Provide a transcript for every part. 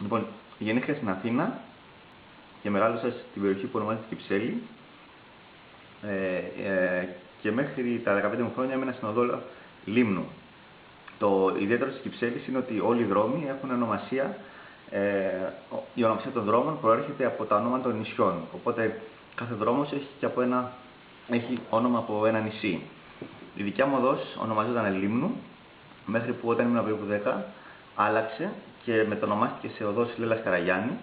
Λοιπόν, γεννήθηκα στην Αθήνα και μεγάλωσα στην περιοχή που ονομάζεται Κυψέλη και μέχρι τα 15 μου χρόνια έμενα στην οδό Λίμνου. Το ιδιαίτερο της Κυψέλης είναι ότι όλοι οι δρόμοι έχουν ονομασία. Η ονομασία των δρόμων προέρχεται από τα ονόματα των νησιών. Οπότε κάθε δρόμος έχει όνομα από ένα νησί. Η δικιά μου οδός ονομαζόταν Λίμνου, μέχρι που όταν ήμουν περίπου 10 άλλαξε και μετονομάστηκε σε οδός Λέλας Καραγιάννη,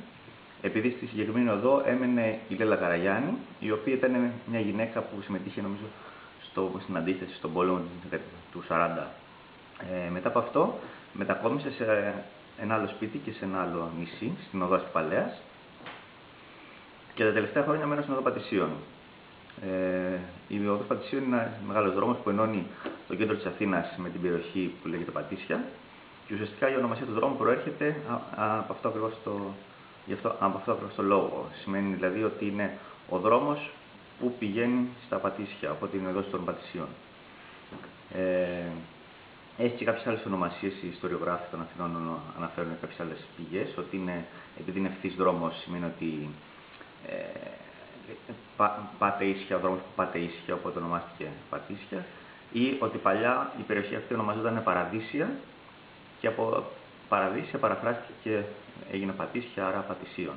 επειδή στη συγκεκριμένη οδό έμενε η Λέλα Καραγιάννη, η οποία ήταν μια γυναίκα που συμμετείχε νομίζω στην αντίθεση στον πόλεμο του 40. Μετά από αυτό μετακόμισε σε ένα άλλο σπίτι και σε ένα άλλο νησί, στην οδό Ασπαλέας, και τα τελευταία χρόνια μένω στην οδό Πατησίων. Η οδός Πατησίων είναι ένα μεγάλος δρόμος που ενώνει το κέντρο της Αθήνας με την περιοχή που λέγεται Πατήσια, και ουσιαστικά η ονομασία του δρόμου προέρχεται από αυτό ακριβώς το λόγο. Σημαίνει δηλαδή ότι είναι ο δρόμος που πηγαίνει στα Πατήσια, οπότε είναι εδώ των Πατησίων. Έχει και κάποιες άλλες ονομασίες, οι ιστοριογράφοι των Αθηνών αναφέρουν κάποιες άλλες πηγές, ότι επειδή είναι ευθύς δρόμος σημαίνει ότι πάτε ίσια, ο δρόμος που πάτε ίσια, οπότε ονομάστηκε Πατήσια, ή ότι παλιά η περιοχή αυτή ονομαζόταν Παραδείσια και από Παραδείσια παραφράστηκε και έγινε Πατήσια, άρα Πατησίων.